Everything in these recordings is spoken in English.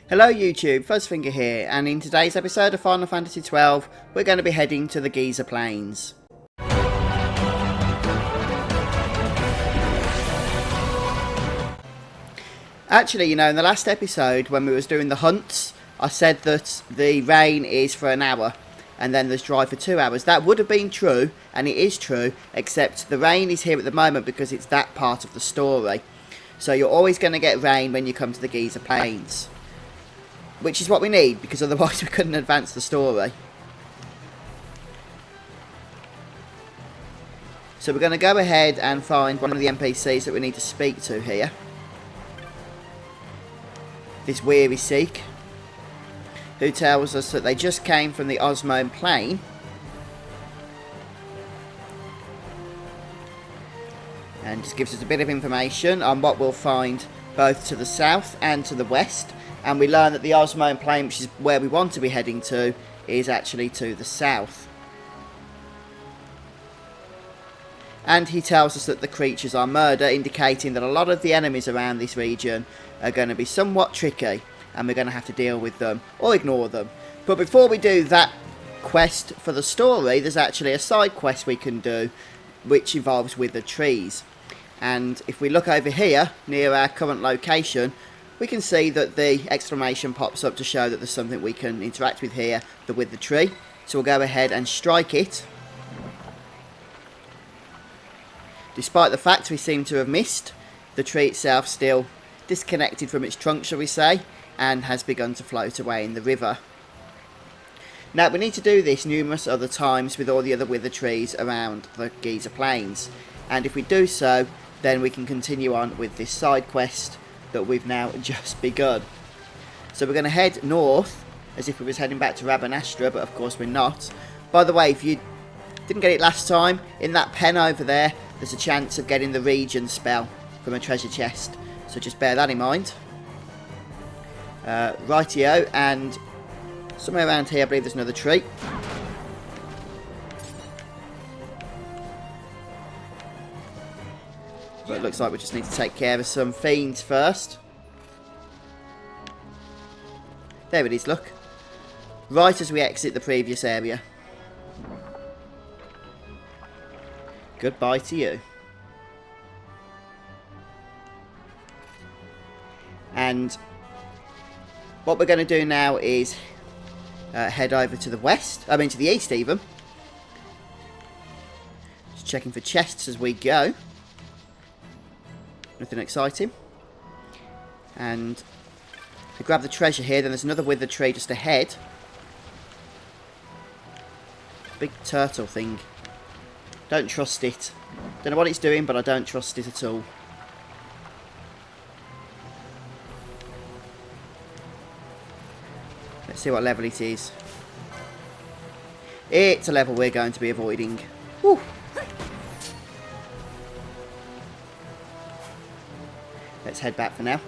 Hello YouTube, Fuzzfinger here, and in today's episode of Final Fantasy XII, we're going to be heading to the Giza Plains. Actually, in the last episode when we was doing the hunts, I said that the rain is for an hour, and then there's dry for 2 hours. That would have been true, and it is true, except the rain is here at the moment because it's that part of the story. So you're always going to get rain when you come to the Giza Plains. Which is what we need, because otherwise we couldn't advance the story. So we're going to go ahead and find one of the NPCs that we need to speak to here. This weary Sikh, who tells us that they just came from the Osmone Plain. And just gives us a bit of information on what we'll find both to the south and to the west. And we learn that the Osmone Plain, which is where we want to be heading to, is actually to the south. And he tells us that the creatures are murder, indicating that a lot of the enemies around this region are going to be somewhat tricky, and we're going to have to deal with them, or ignore them. But before we do that quest for the story, there's actually a side quest we can do, which involves Withered Trees. And if we look over here, near our current location, we can see that the exclamation pops up to show that there's something we can interact with here, the Withered Tree. So we'll go ahead and strike it. Despite the fact we seem to have missed, the tree itself still disconnected from its trunk, shall we say, and has begun to float away in the river. Now we need to do this numerous other times with all the other Withered Trees around the Giza Plains. And if we do so, then we can continue on with this side quest that we've now just begun. So we're going to head north as if we was heading back to Rabanastra, but of course we're not. By the way, if you didn't get it last time, in that pen over there there's a chance of getting the region spell from a treasure chest, so just bear that in mind. Rightio, and somewhere around here I believe there's another tree. But it looks like we just need to take care of some fiends first. There it is, look. Right as we exit the previous area. Goodbye to you. And what we're going to do now is head over to the west. I mean to the east even. Just checking for chests as we go. Nothing exciting. And if we grab the treasure here, then there's another Withered Tree just ahead. Big turtle thing. Don't trust it. Don't know what it's doing, but I don't trust it at all. Let's see what level it is. It's a level we're going to be avoiding. Woo. Let's head back for now.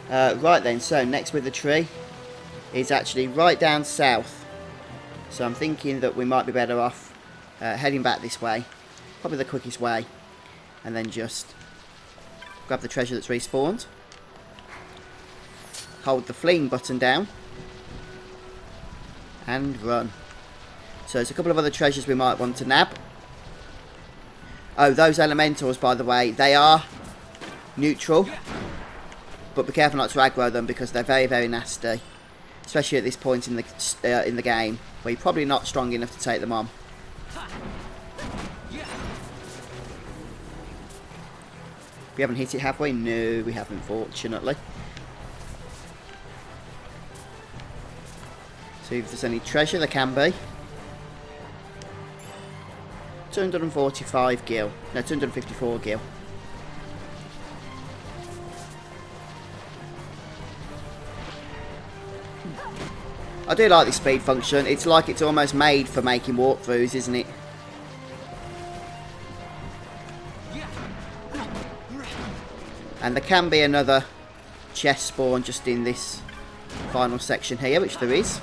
Right then, so next Withered Tree is actually right down south. So I'm thinking that we might be better off heading back this way. Probably the quickest way. And then just grab the treasure that's respawned. Hold the fleeing button down. And run. So there's a couple of other treasures we might want to nab. Oh, those elementals, by the way, they are neutral. But be careful not to aggro them because they're very, very nasty. Especially at this point in the game, where you're probably not strong enough to take them on. We haven't hit it, have we? No, we haven't, fortunately. See if there's any treasure. There can be. 245 gil. No, 254 gil. I do like the speed function. It's like it's almost made for making walkthroughs, isn't it? And there can be another chest spawn just in this final section here, which there is.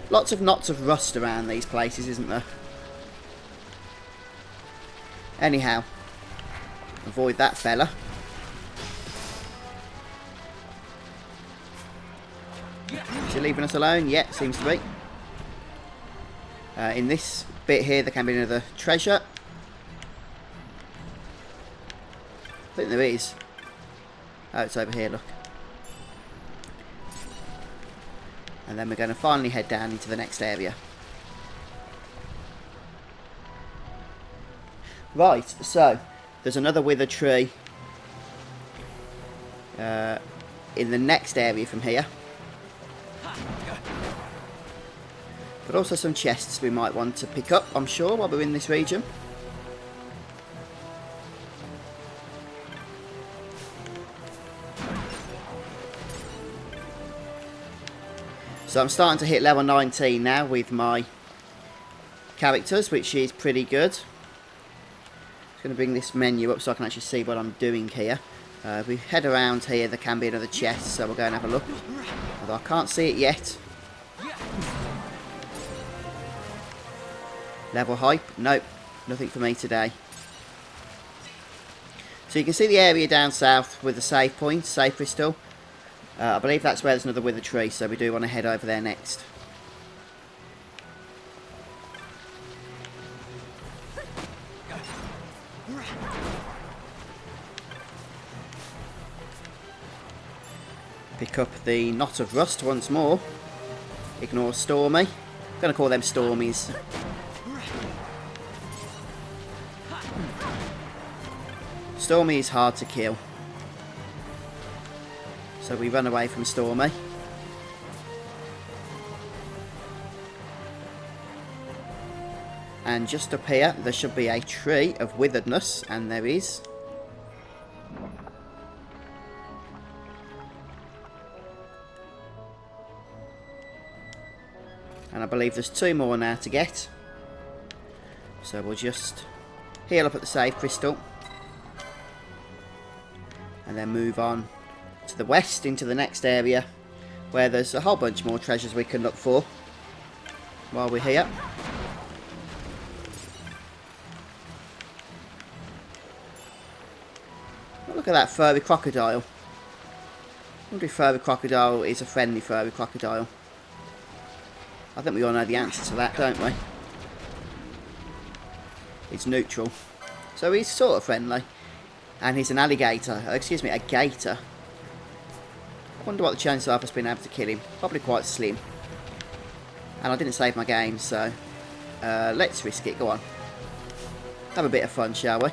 Lots of knots of rust around these places, isn't there? Anyhow, avoid that fella. Is he leaving us alone? Yeah, seems to be. In this bit here, there can be another treasure. I think there is. Oh, it's over here, look. And then we're going to finally head down into the next area. Right, so there's another withered tree in the next area from here. But also some chests we might want to pick up, I'm sure, while we're in this region. So I'm starting to hit level 19 now with my characters, which is pretty good. Just going to bring this menu up so I can actually see what I'm doing here. If we head around here, there can be another chest, so we'll go and have a look. Although I can't see it yet. Level hype? Nope, nothing for me today. So you can see the area down south with the save point, save crystal. I believe that's where there's another withered tree, so we do want to head over there next. Pick up the knot of rust once more. Ignore Stormy. I'm going to call them Stormies. Stormy is hard to kill. So we run away from Stormy. And just up here, there should be a tree of witheredness, and there is. And I believe there's 2 more now to get. So we'll just heal up at the save crystal. And then move on to the west into the next area, where there's a whole bunch more treasures we can look for while we're here. Oh, look at that furry crocodile. I wonder if furry crocodile is a friendly furry crocodile. I think we all know the answer to that, don't we? It's neutral. So he's sort of friendly. And he's an alligator. Excuse me, a gator. I wonder what the chances are of us being able to kill him. Probably quite slim. And I didn't save my game, so let's risk it. Go on. Have a bit of fun, shall we?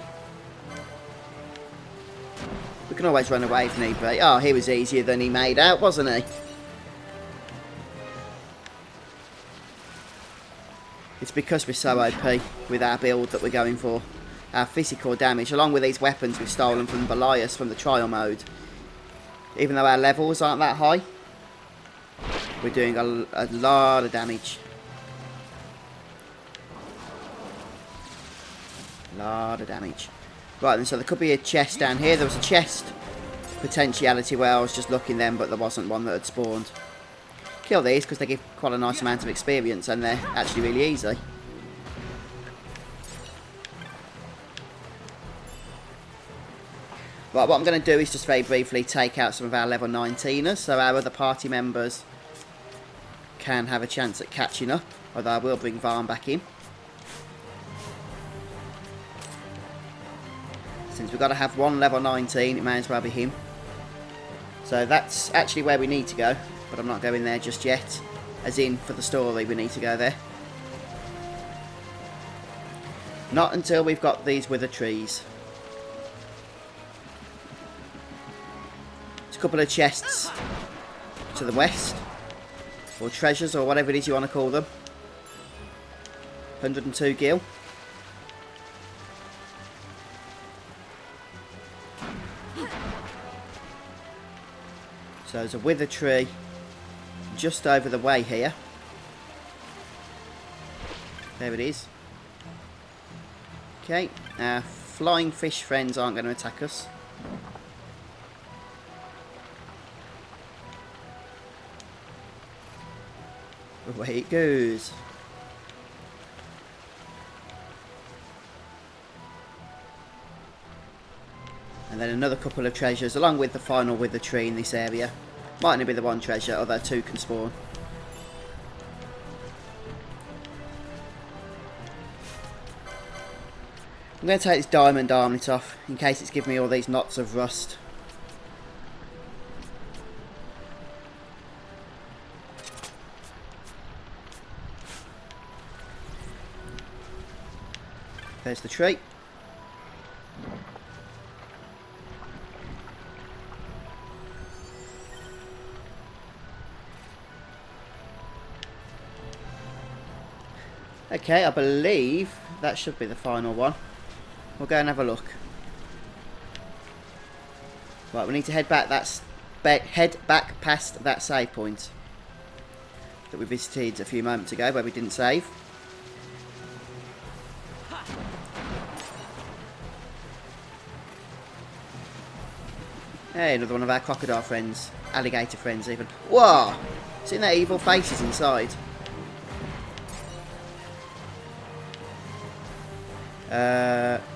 We can always run away if need be. Oh, he was easier than he made out, wasn't he? It's because we're so OP with our build that we're going for. Our physical damage, along with these weapons we've stolen from Belias from the trial mode. Even though our levels aren't that high, we're doing a lot of damage. A lot of damage. Right then, so there could be a chest down here. There was a chest potentiality where I was just looking then, but there wasn't one that had spawned. Kill these because they give quite a nice amount of experience and they're actually really easy. Right, what I'm going to do is just very briefly take out some of our level 19ers so our other party members can have a chance at catching up, although I will bring Varn back in. Since we've got to have one level 19, it may as well be him. So that's actually where we need to go, but I'm not going there just yet. As in, for the story, we need to go there. Not until we've got these withered trees. There's a couple of chests to the west, or treasures, or whatever it is you want to call them. 102 gil. So there's a withered tree just over the way here. There it is. Okay, our flying fish friends aren't going to attack us. Away it goes. And then another couple of treasures along with the final withered tree in this area. Might only be the one treasure, although two can spawn. I'm going to take this diamond armlet off in case it's giving me all these knots of rust. There's the tree. Okay, I believe that should be the final one. We'll go and have a look. Right, we need to head back. Head back past that save point that we visited a few moments ago, where we didn't save. Hey, another one of our crocodile friends, alligator friends, even. Whoa! Seeing their evil faces inside.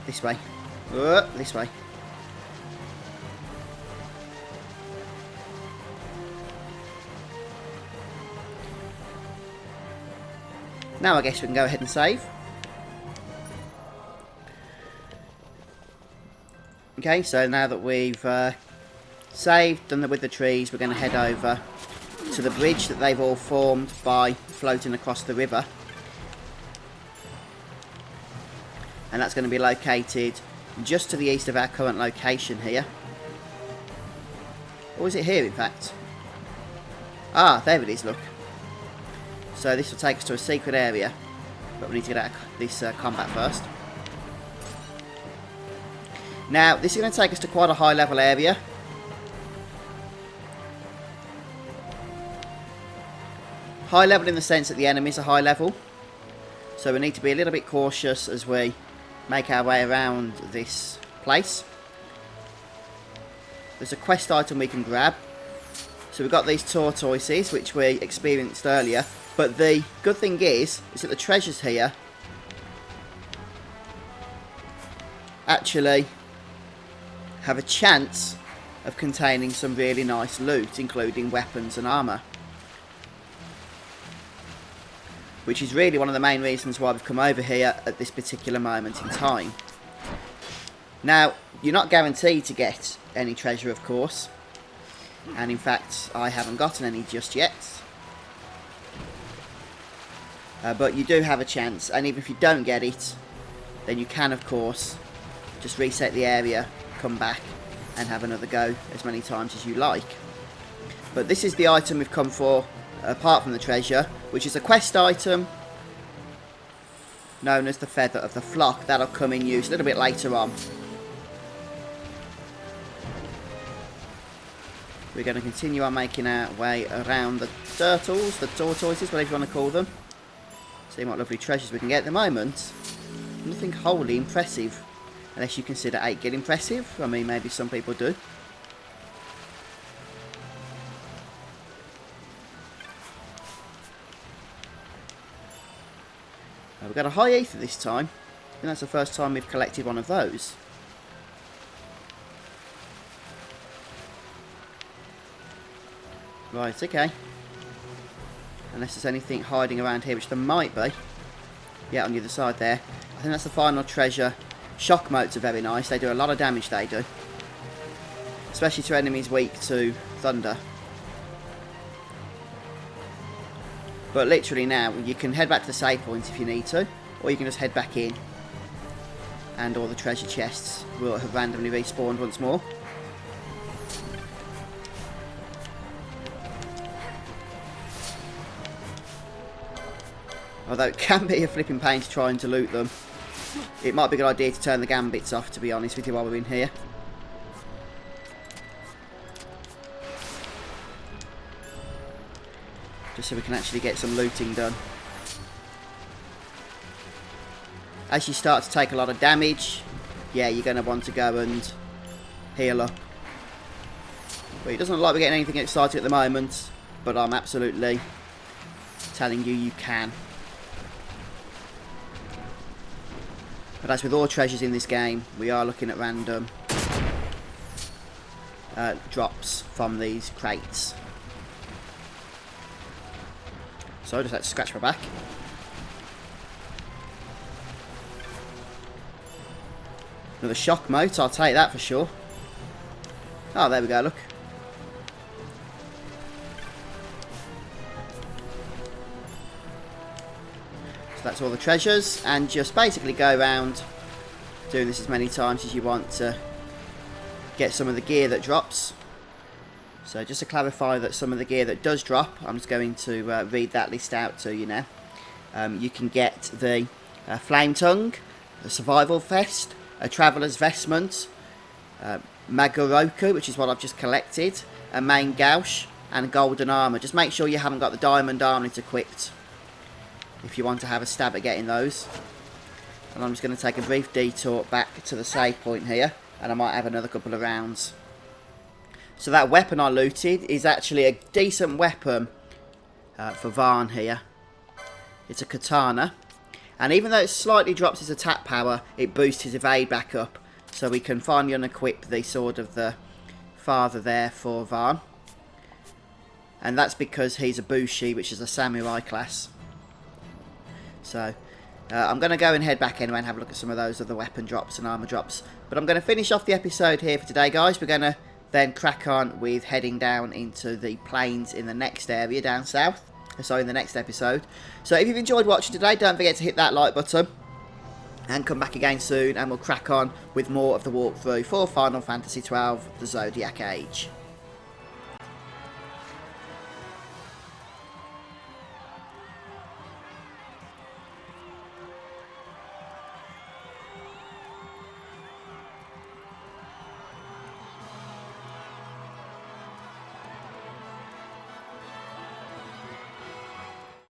This way. This way. Now I guess we can go ahead and save. Okay, so now that we've saved, done with the trees, we're going to head over to the bridge that they've all formed by floating across the river. And that's going to be located just to the east of our current location here. Or is it here, in fact? Ah, there it is, look. So this will take us to a secret area, but we need to get out of this combat first. Now, this is going to take us to quite a high level area. High level in the sense that the enemies are high level. So we need to be a little bit cautious as we make our way around this place. There's a quest item we can grab. So we've got these tortoises, which we experienced earlier. But the good thing is that the treasures here actually have a chance of containing some really nice loot, including weapons and armour. Which is really one of the main reasons why we've come over here at this particular moment in time. Now, you're not guaranteed to get any treasure, of course. And in fact, I haven't gotten any just yet. But you do have a chance, and even if you don't get it, then you can, of course, just reset the area, come back, and have another go as many times as you like. But this is the item we've come for, apart from the treasure, which is a quest item known as the Feather of the Flock. That'll come in use a little bit later on. We're going to continue on making our way around the turtles, the tortoises, whatever you want to call them. See what lovely treasures we can get at the moment. Nothing wholly impressive, unless you consider 8 gil impressive. I mean, maybe some people do. We've got a high ether this time. I think that's the first time we've collected one of those. Right, okay. Unless there's anything hiding around here, which there might be. Yeah, on the other side there. I think that's the final treasure. Shock motes are very nice. They do a lot of damage, they do. Especially to enemies weak to thunder. But literally now, you can head back to the save point if you need to, or you can just head back in, and all the treasure chests will have randomly respawned once more. Although it can be a flipping pain to try and to loot them. It might be a good idea to turn the gambits off, to be honest with you, while we're in here. Just so we can actually get some looting done. As you start to take a lot of damage, yeah, you're going to want to go and heal up. But it doesn't look like we're getting anything exciting at the moment, but I'm absolutely telling you, you can. But as with all treasures in this game, we are looking at random drops from these crates. So I just had to scratch my back. Another shock moat, I'll take that for sure. Oh, there we go, look. So that's all the treasures, and just basically go around doing this as many times as you want to get some of the gear that drops. So just to clarify that some of the gear that does drop, I'm just going to read that list out to you now. You can get the Flame Tongue, the Survival Vest, a Traveller's Vestment, Magoroku, which is what I've just collected, a Main Gauche, and Golden Armour. Just make sure you haven't got the Diamond Armlet equipped if you want to have a stab at getting those. And I'm just going to take a brief detour back to the save point here, and I might have another couple of rounds. So that weapon I looted is actually a decent weapon for Varn here. It's a katana, and even though it slightly drops his attack power, it boosts his evade back up, so we can finally unequip the Sword of the Father there for Varn. And that's because he's a Bushi, which is a samurai class. So I'm going to go and head back anyway and have a look at some of those other weapon drops and armour drops. But I'm going to finish off the episode here for today, guys. We're going to then crack on with heading down into the plains in the next area down south. Sorry, in the next episode. So if you've enjoyed watching today, don't forget to hit that like button. And come back again soon, and we'll crack on with more of the walkthrough for Final Fantasy XII The Zodiac Age.